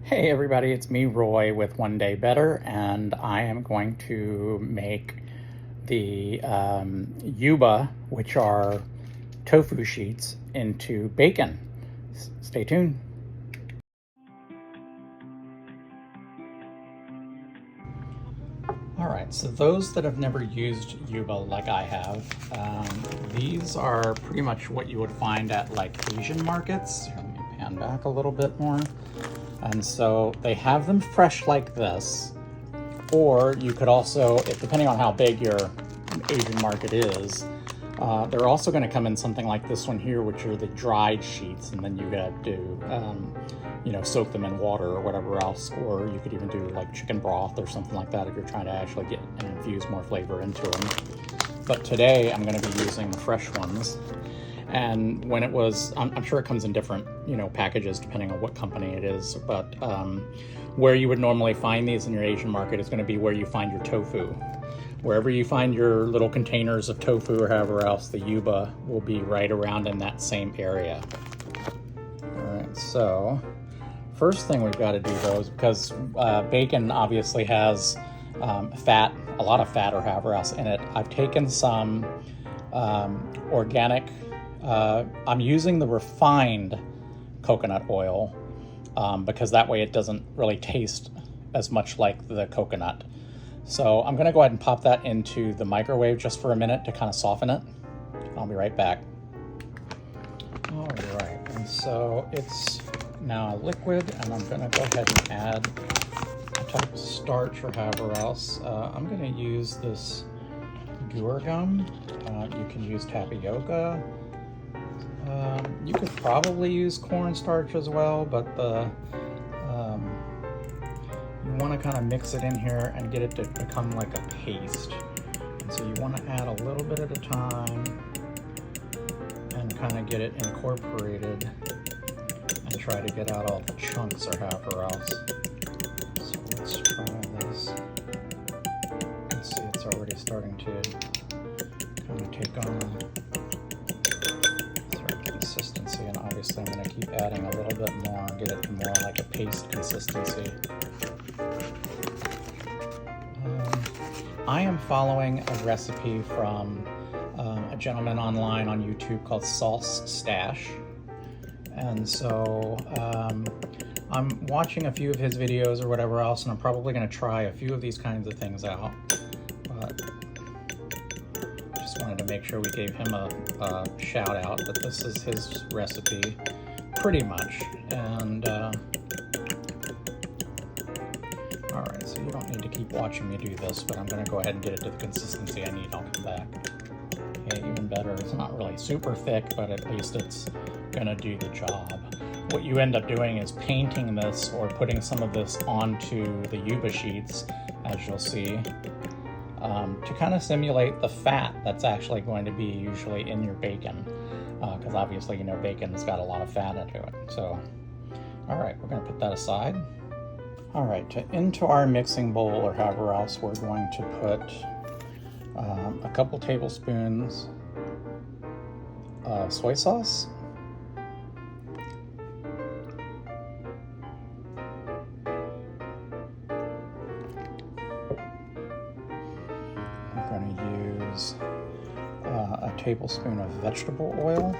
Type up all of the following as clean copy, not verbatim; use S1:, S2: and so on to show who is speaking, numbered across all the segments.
S1: Hey everybody, it's me Roy with One Day Better, and I am going to make the Yuba, which are tofu sheets, into bacon. Stay tuned. Alright, so those that have never used Yuba like I have, these are pretty much what you would find at like Asian markets. Here, let me pan back a little bit more. And so they have them fresh like this, or you could also, depending on how big your Asian market is, they're also going to come in something like this one here, which are the dried sheets, and then you got to, soak them in water or whatever else, or you could even do like chicken broth or something like that if you're trying to actually get and infuse more flavor into them. But today I'm going to be using the fresh ones. And when it was, I'm sure it comes in different, packages depending on what company it is, but where you would normally find these in your Asian market is going to be where you find your tofu. Wherever you find your little containers of tofu or however else, the Yuba will be right around in that same area. All right, so first thing we've got to do though is, because bacon obviously has fat, a lot of fat or however else in it, I've taken some organic, I'm using the refined coconut oil because that way it doesn't really taste as much like the coconut. So I'm going to go ahead and pop that into the microwave just for a minute to kind of soften it. I'll be right back. All right, and so it's now a liquid, and I'm going to go ahead and add a type of starch or however else. I'm going to use this Guar Gum. You can use tapioca. You could probably use cornstarch as well, but you want to kind of mix it in here and get it to become like a paste. And so you want to add a little bit at a time and kind of get it incorporated and try to get out all the chunks or however else. So let's try this. You can see it's already starting to kind of take on consistency, and obviously I'm going to keep adding a little bit more and get it more like a paste consistency. I am following a recipe from a gentleman online on YouTube called Sauce Stache, and so I'm watching a few of his videos or whatever else, and I'm probably going to try a few of these kinds of things out, but just wanted to make sure we gave him a shout out that this is his recipe pretty much. And all right, so you don't need to keep watching me do this, but I'm going to go ahead and get it to the consistency I need. I'll come back. Okay, even better, it's not really super thick, but at least it's going to do the job. What you end up doing is painting this or putting some of this onto the Yuba sheets, as you'll see, to kind of simulate the fat that's actually going to be usually in your bacon, because obviously, bacon's got a lot of fat into it. So, all right, we're going to put that aside. All right, into our mixing bowl or however else, we're going to put a couple tablespoons of soy sauce. I'm going to use a tablespoon of vegetable oil.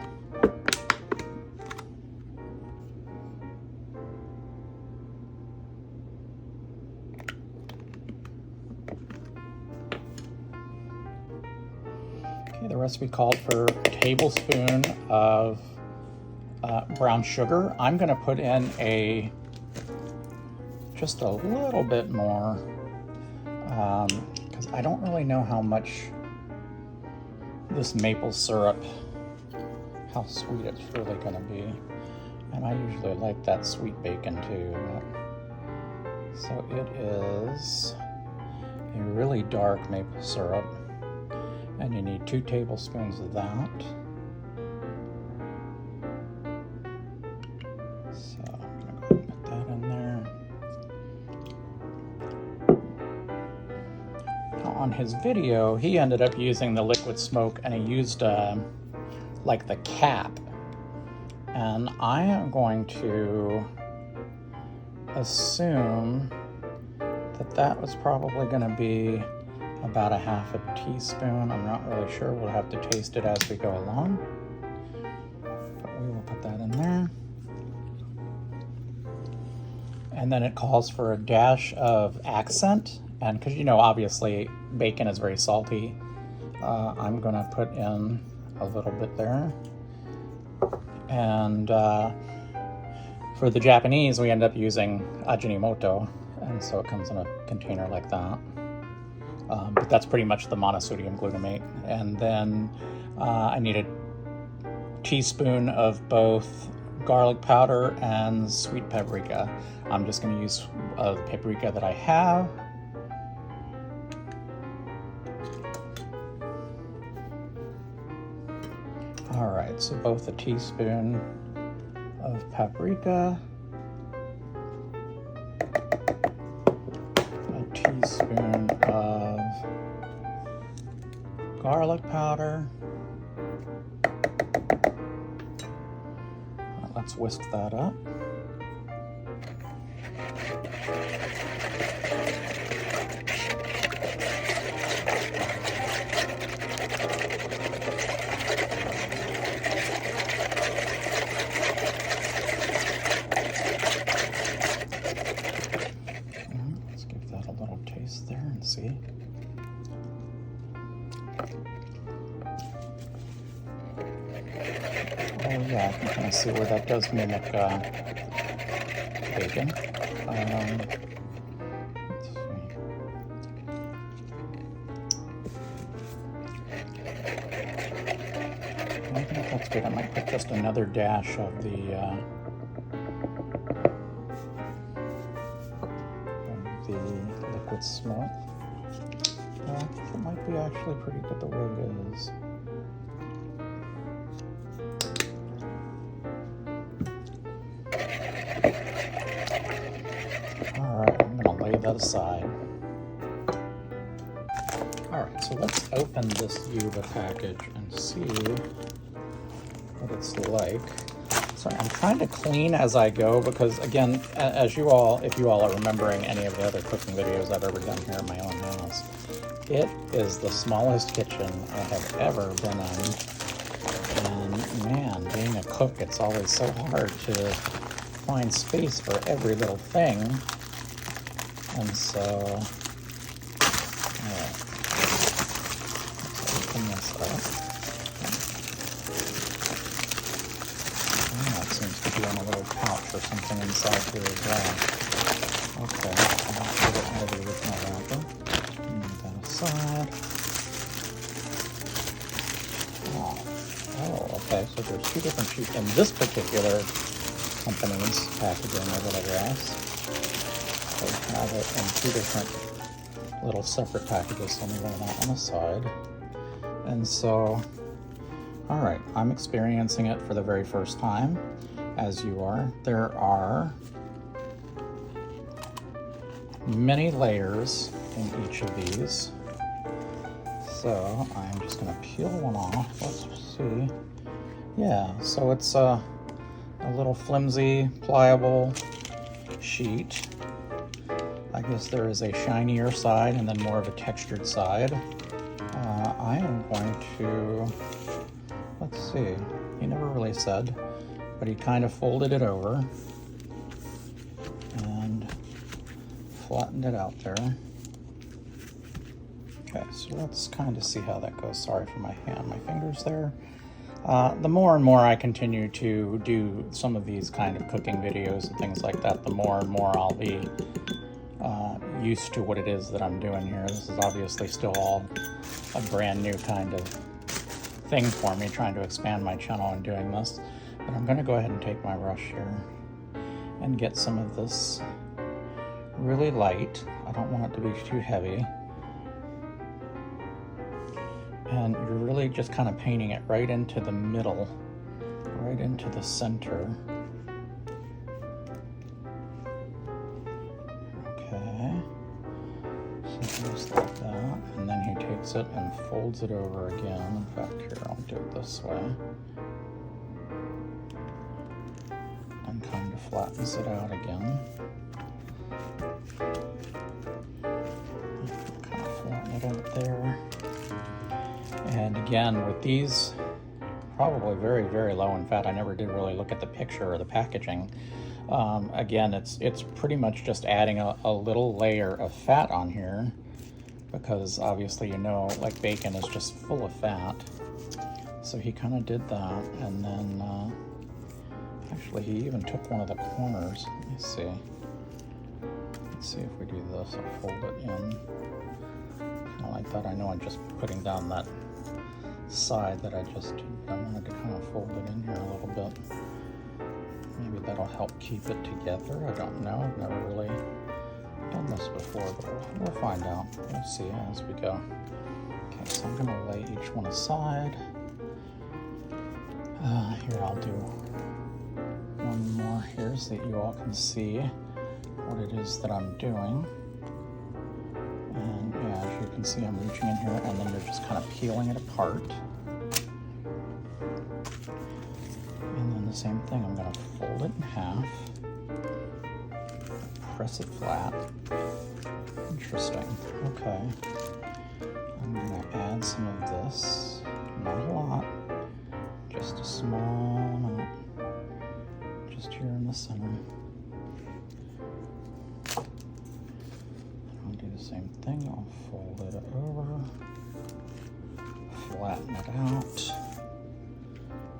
S1: The recipe called for a tablespoon of brown sugar. I'm going to put in just a little bit more because I don't really know how much this maple syrup, how sweet it's really going to be. And I usually like that sweet bacon too. So it is a really dark maple syrup. And you need 2 tablespoons of that. So I'm going to go ahead and put that in there. Now on his video, he ended up using the liquid smoke, and he used like the cap. And I am going to assume that that was probably going to be about a half a teaspoon. I'm not really sure. We'll have to taste it as we go along. But we will put that in there. And then it calls for a dash of accent. And because, you know, obviously bacon is very salty, I'm going to put in a little bit there. And for the Japanese, we end up using Ajinomoto. And so it comes in a container like that. But that's pretty much the monosodium glutamate. And then I need a teaspoon of both garlic powder and sweet paprika. I'm just going to use the paprika that I have. All right, so both a teaspoon of paprika, a teaspoon of garlic powder. Let's whisk that up. Let's give that a little taste there and see. Oh yeah, I can kind of see where that does mimic bacon. Let's see. I think that's good. I might put just another dash of the liquid smoke. It might be actually pretty good the way it is. That aside. Alright, so let's open this Yuba package and see what it's like. Sorry, I'm trying to clean as I go because, again, as you all, if you all are remembering any of the other cooking videos I've ever done here in my own house, it is the smallest kitchen I have ever been in. And man, being a cook, it's always so hard to find space for every little thing. And so, alright, let's open this up. Oh, it seems to be on a little pouch or something inside here as well. Okay, I'll put it into the original wrapper. Move that aside. Oh, okay, so there's two different sheets in this particular company's packaging or whatever else. They have it in two different little separate packages, so let me lay that on the side. And so, all right, I'm experiencing it for the very first time, as you are. There are many layers in each of these. So I'm just gonna peel one off. Let's see. Yeah, so it's a little flimsy, pliable sheet. I guess there is a shinier side and then more of a textured side. I am going to, let's see, he never really said, but he kind of folded it over and flattened it out there. Okay, so let's kind of see how that goes. Sorry for my hand, my fingers there. The more and more I continue to do some of these kind of cooking videos and things like that, the more and more I'll be used to what it is that I'm doing here. This is obviously still all a brand new kind of thing for me, trying to expand my channel and doing this. But I'm going to go ahead and take my brush here and get some of this really light. I don't want it to be too heavy. And you're really just kind of painting it right into the middle, right into the center. Okay, so just like that, and then he takes it and folds it over again. In fact, here, I'll do it this way. And kind of flattens it out again. that there. And again, with these, probably very, very low in fat. I never did really look at the picture or the packaging. Again, it's pretty much just adding a little layer of fat on here, because obviously, you know, like bacon is just full of fat. So he kind of did that, and then actually he even took one of the corners. Let me see. Let's see if we do this. I'll fold it in. Kind of like that. I know I'm just putting down that side that I just did. I wanted to kind of fold it in here a little bit. Maybe that'll help keep it together. I don't know. I've never really done this before, but we'll find out. We'll see as we go. Okay, so I'm going to lay each one aside. Here, I'll do one more here so that you all can see what it is that I'm doing. And yeah, as you can see, I'm reaching in here, and then you're just kind of peeling it apart. And then the same thing, I'm going to fold it in half, press it flat. Interesting. Okay. I'm going to add some of this, not a lot, just a small amount, just here in the center. I'll do the same thing. I'll fold it over, flatten it out,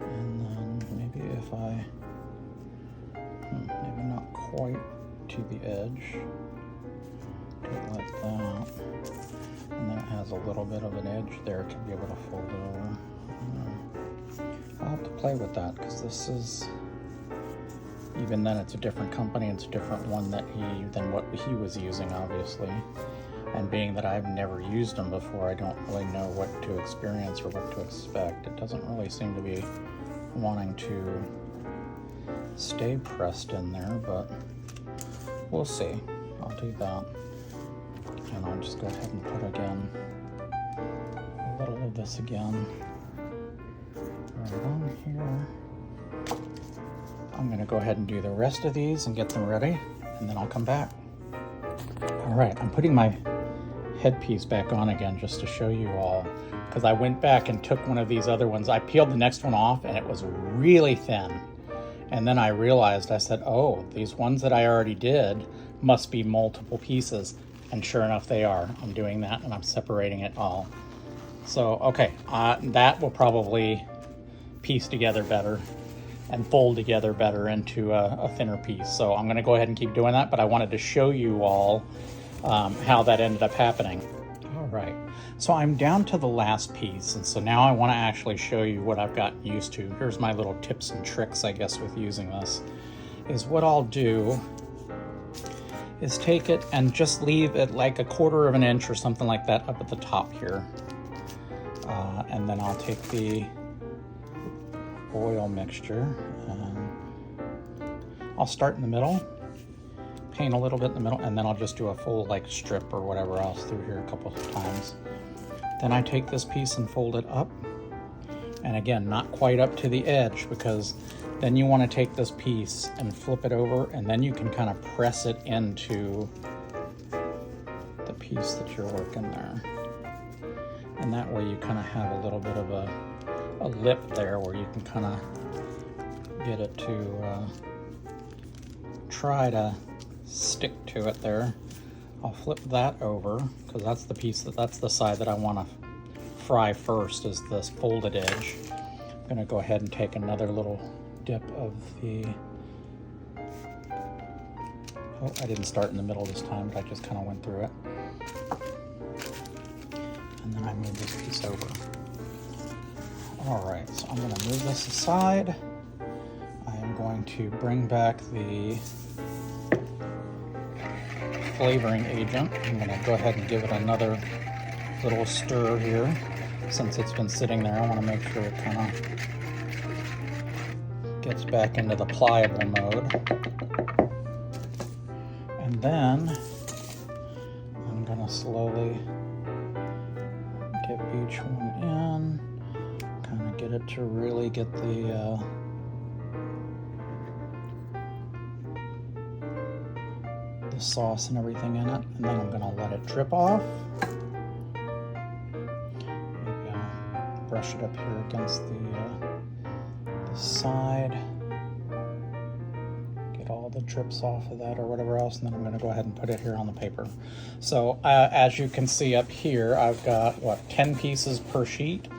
S1: and then maybe if I, maybe not quite to the edge, do it like that, and then it has a little bit of an edge there to be able to fold it over. I'll have to play with that, because this is, even then it's a different company, it's a different one than what he was using, obviously. And being that I've never used them before, I don't really know what to experience or what to expect. It doesn't really seem to be wanting to stay pressed in there, but we'll see. I'll do that. And I'll just go ahead and put again a little of this again right on here. I'm going to go ahead and do the rest of these and get them ready, and then I'll come back. All right, I'm putting my headpiece back on again just to show you all, because I went back and took one of these other ones. I peeled the next one off and it was really thin. And then I realized, I said, oh, these ones that I already did must be multiple pieces. And sure enough, they are. I'm doing that and I'm separating it all. So, okay, that will probably piece together better and fold together better into a thinner piece. So I'm gonna go ahead and keep doing that, but I wanted to show you all how that ended up happening. All right, so I'm down to the last piece, and so now I wanna actually show you what I've gotten used to. Here's my little tips and tricks, I guess, with using this, is what I'll do is take it and just leave it like 1/4 of an inch or something like that up at the top here. And then I'll take the oil mixture and I'll start in the middle, paint a little bit in the middle, and then I'll just do a full like strip or whatever else through here a couple of times. Then I take this piece and fold it up, and again, not quite up to the edge, because then you want to take this piece and flip it over, and then you can kind of press it into the piece that you're working there. And that way you kind of have a little bit of a lip there where you can kind of get it to try to stick to it there. I'll flip that over, because that's the piece, that's the side that I want to fry first, is this folded edge. I'm going to go ahead and take another little dip of the, oh, I didn't start in the middle this time, but I just kind of went through it. And then I move this piece over. All right, so I'm going to move this aside. I am going to bring back the flavoring agent. I'm going to go ahead and give it another little stir here. Since it's been sitting there, I want to make sure it kind of gets back into the pliable mode. And then I'm going to slowly dip each one in, kind of get it to really get the sauce and everything in it, and then I'm going to let it drip off. brush it up here against the side. Get all the drips off of that or whatever else, and then I'm going to go ahead and put it here on the paper. So as you can see up here, I've got, what, 10 pieces per sheet,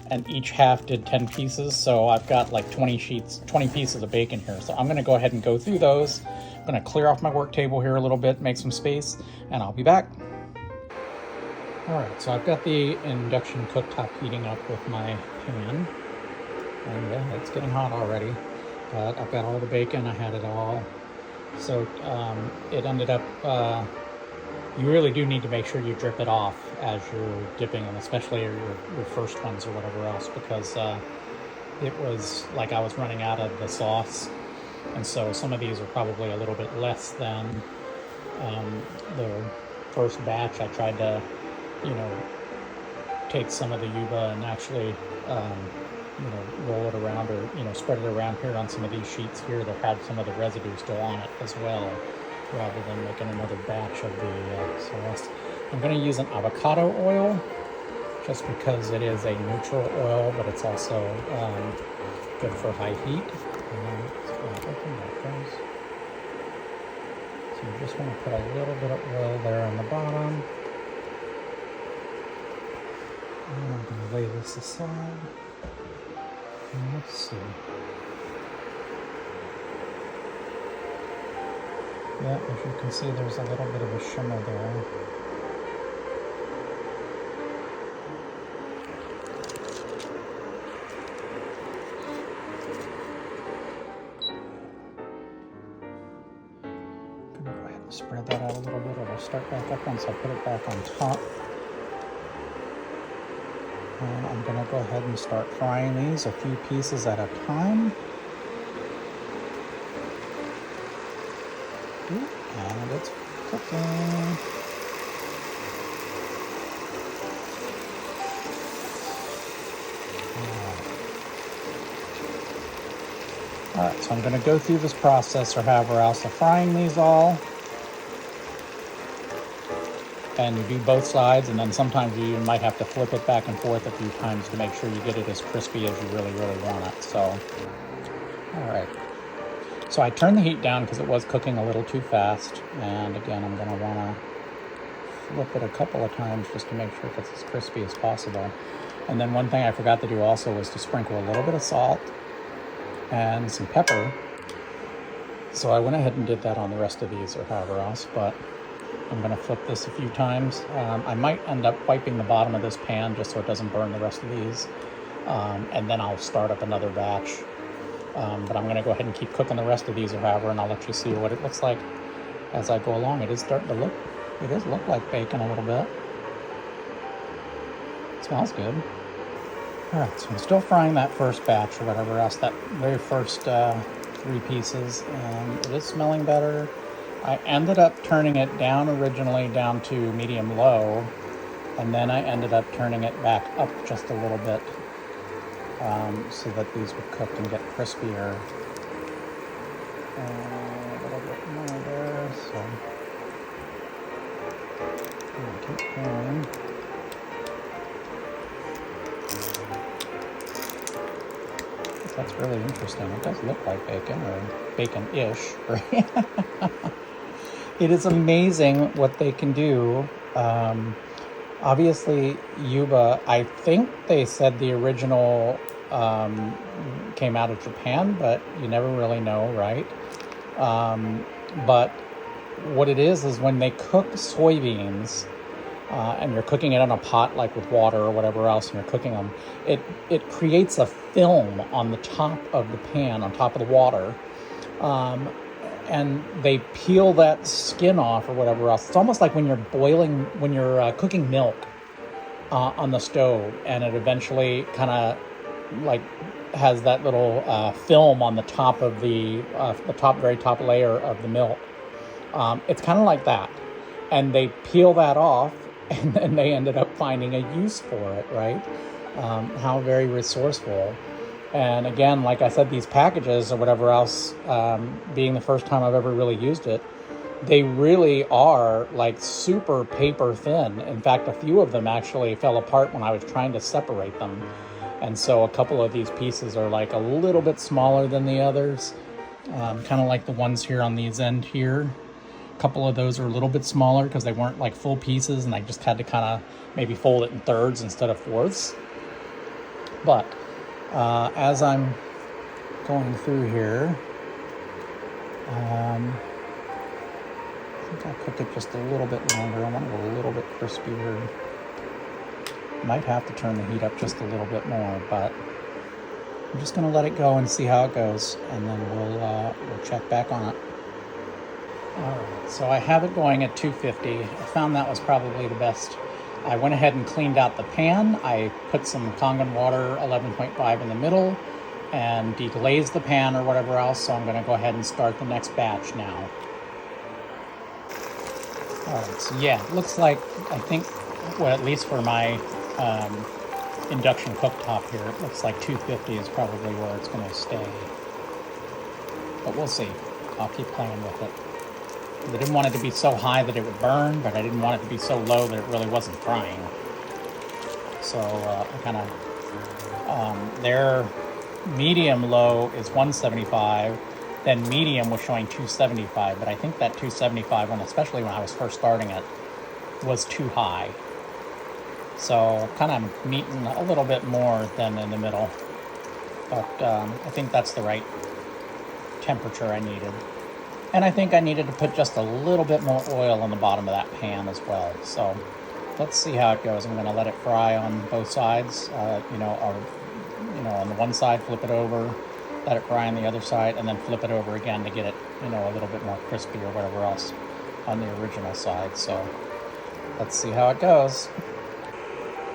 S1: and each half did 10 pieces, so I've got like 20 pieces of bacon here. So I'm going to go ahead and go through those. I'm going to clear off my work table here a little bit, make some space, and I'll be back. Alright, so I've got the induction cooktop heating up with my pan, and yeah, it's getting hot already, but I've got all the bacon, I had it all. So it ended up, you really do need to make sure you drip it off as you're dipping them, especially your first ones or whatever else, because it was like I was running out of the sauce, and so some of these are probably a little bit less than the first batch. I tried to, you know, take some of the Yuba and actually, you know, roll it around, or, you know, spread it around here on some of these sheets here that had some of the residue still on it as well, rather than making another batch of the sauce. I'm going to use an avocado oil just because it is a neutral oil, but it's also good for high heat. So you just want to put a little bit of oil there on the bottom. And I'm going to lay this aside. And let's see. Yeah, as you can see, there's a little bit of a shimmer there. I'm going to go ahead and spread that out a little bit. It'll start back up once I put it back on top. And I'm going to go ahead and start frying these a few pieces at a time. And it's cooking. Alright, so I'm going to go through this process, or however else, of frying these all. And you do both sides, and then sometimes you might have to flip it back and forth a few times to make sure you get it as crispy as you really, really want it. So, all right. So I turned the heat down because it was cooking a little too fast. And again, I'm going to want to flip it a couple of times just to make sure it's as crispy as possible. And then one thing I forgot to do also was to sprinkle a little bit of salt and some pepper. So I went ahead and did that on the rest of these, or however else, but I'm going to flip this a few times. I might end up wiping the bottom of this pan just so it doesn't burn the rest of these. And then I'll start up another batch. But I'm going to go ahead and keep cooking the rest of these, or however, and I'll let you see what it looks like as I go along. It is starting to look, it does look like bacon a little bit. It smells good. Alright, so I'm still frying that first batch, or whatever else, that very first 3 pieces, and it is smelling better. I ended up turning it down originally down to medium-low, and then I ended up turning it back up just a little bit so that these would cook and get crispier. A little bit more there, so I'm gonna keep going. That's really interesting. It does look like bacon, or bacon-ish, right? It is amazing what they can do. Obviously, Yuba, I think they said the original came out of Japan, but you never really know, right? But what it is when they cook soybeans, and you're cooking it in a pot, like with water or whatever else, and you're cooking them, it creates a film on the top of the pan, on top of the water, and they peel that skin off or whatever else. It's almost like when you're cooking milk on the stove, and it eventually kind of like has that little film on the top of the very top layer of the milk. It's kind of like that, and they peel that off, and then they ended up finding a use for it, right? How very resourceful. And again, like I said, these packages or whatever else, being the first time I've ever really used it, they really are like super paper thin. In fact, a few of them actually fell apart when I was trying to separate them. And so a couple of these pieces are like a little bit smaller than the others, kind of like the ones here on these end here. A couple of those are a little bit smaller because they weren't like full pieces, and I just had to kind of maybe fold it in thirds instead of fourths. But as I'm going through here, I think I'll cook it just a little bit longer. I want it a little bit crispier. Might have to turn the heat up just a little bit more, but I'm just gonna let it go and see how it goes, and then we'll check back on it. All right, so I have it going at 250. I found that was probably the best. I went ahead and cleaned out the pan. I put some Kangen water 11.5 in the middle and deglazed the pan or whatever else, so I'm gonna go ahead and start the next batch now. All right, so yeah, it looks like, I think, well, at least for my induction cooktop here, it looks like 250 is probably where it's gonna stay. But we'll see. I'll keep playing with it. I didn't want it to be so high that it would burn, but I didn't want it to be so low that it really wasn't frying. So I kind of, their medium low is 175, then medium was showing 275, but I think that 275 one, especially when I was first starting it, was too high. So kind of meeting a little bit more than in the middle, but I think that's the right temperature I needed. And I think I needed to put just a little bit more oil on the bottom of that pan as well. So let's see how it goes. I'm going to let it fry on both sides. On the one side, flip it over, let it fry on the other side, and then flip it over again to get it, a little bit more crispy or whatever else on the original side. So let's see how it goes.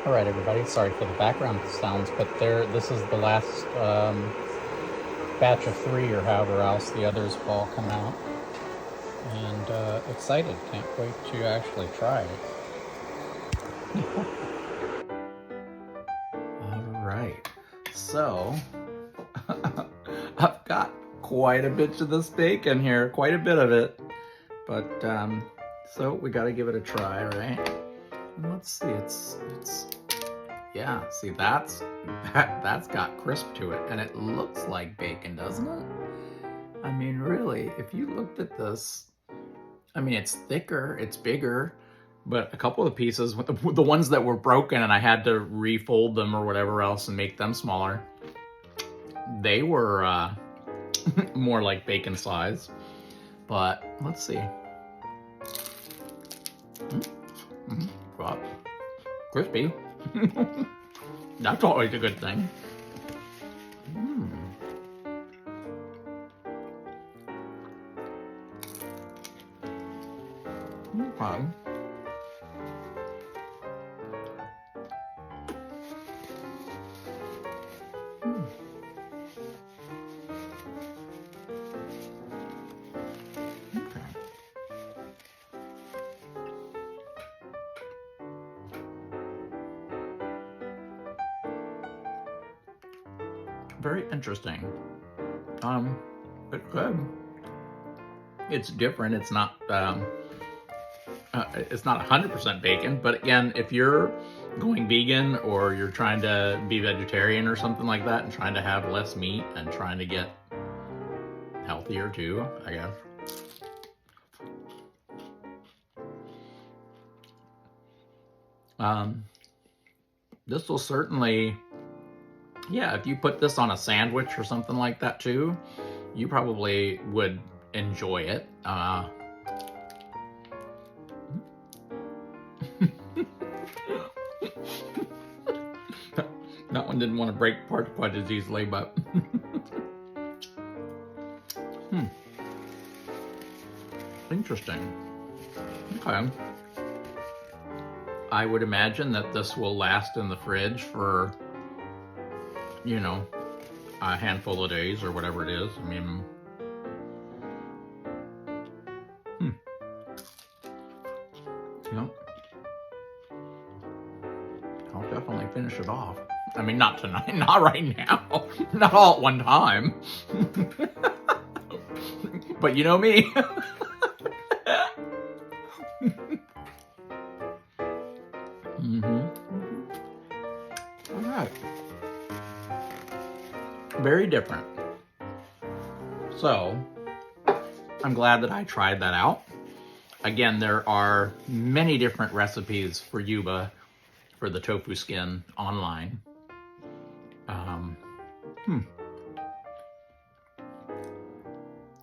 S1: All right, everybody. Sorry for the background sounds, but this is the last batch of 3 or however else the others will all come out. And excited. Can't wait to actually try it. All right. So I've got quite a bit of this bacon here, quite a bit of it. But so we got to give it a try, right? And let's see. It's yeah, see, that's got crisp to it, and it looks like bacon, doesn't it? I mean, really, if you looked at this, I mean, it's thicker, it's bigger, but a couple of the pieces, the ones that were broken and I had to refold them or whatever else and make them smaller, they were more like bacon size. But let's see. Well, crispy. That's always a good thing. Okay. Very interesting. It's good. It's different. It's not 100% bacon, but again, if you're going vegan or you're trying to be vegetarian or something like that and trying to have less meat and trying to get healthier too, I guess. This will certainly, yeah, if you put this on a sandwich or something like that too, you probably would enjoy it. That one didn't want to break apart quite as easily, but interesting. Okay. I would imagine that this will last in the fridge for, a handful of days or whatever it is. I mean, yep. I'll definitely finish it off. I mean, not tonight, not right now, not all at one time. But you know me. All right. very different. So I'm glad that I tried that out. Again, there are many different recipes for Yuba for the tofu skin online.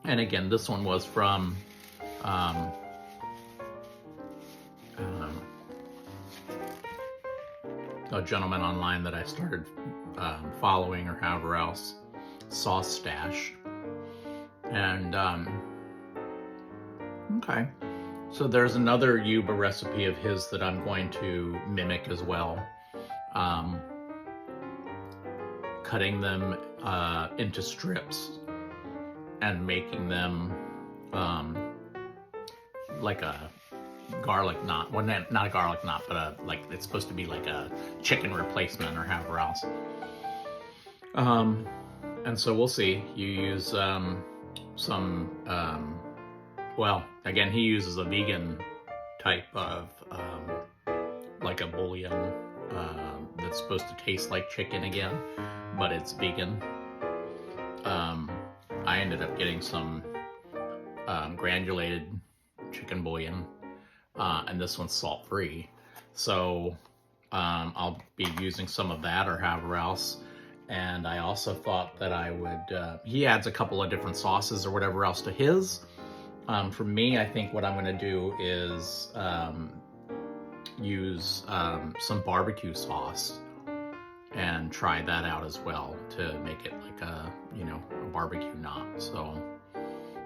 S1: And again, this one was from a gentleman online that I started following, or however else, Sauce Stache. And okay, so there's another Yuba recipe of his that I'm going to mimic as well. Cutting them into strips and making them like a garlic knot. Well, not a garlic knot, but like it's supposed to be like a chicken replacement or however else. And so we'll see. You use well, again, he uses a vegan type of like a bouillon that's supposed to taste like chicken again, but it's vegan. I ended up getting some granulated chicken bouillon, and this one's salt-free. So I'll be using some of that or however else. And I also thought that I would, he adds a couple of different sauces or whatever else to his. For me, I think what I'm gonna do is use some barbecue sauce and try that out as well to make it like a, you know, a barbecue knot. So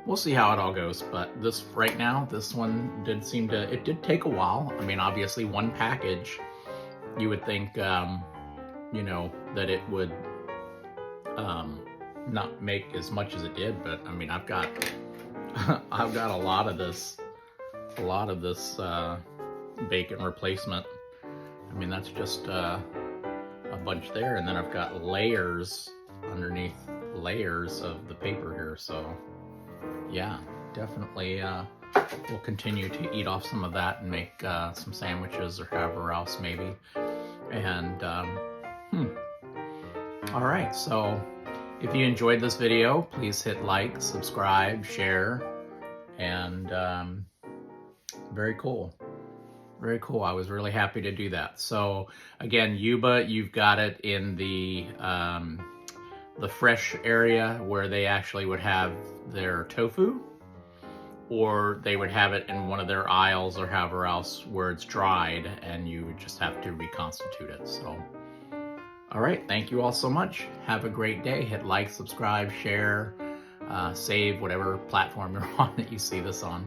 S1: we'll see how it all goes. But this right now, this one did seem to, it did take a while. I mean, obviously one package, you would think, you know, that it would not make as much as it did, but I mean, I've got I've got a lot of this bacon replacement. I mean, that's just a bunch there, and then I've got layers underneath layers of the paper here. So yeah, definitely we'll continue to eat off some of that and make some sandwiches or however else maybe. And all right, so if you enjoyed this video, please hit like, subscribe, share, and very cool. Very cool. I was really happy to do that. So again, Yuba, you've got it in the fresh area where they actually would have their tofu, or they would have it in one of their aisles or however else where it's dried, and you would just have to reconstitute it. So, all right. Thank you all so much. Have a great day. Hit like, subscribe, share, save whatever platform you're on that you see this on.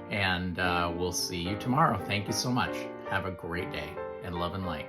S1: And we'll see you tomorrow. Thank you so much. Have a great day, and love and light.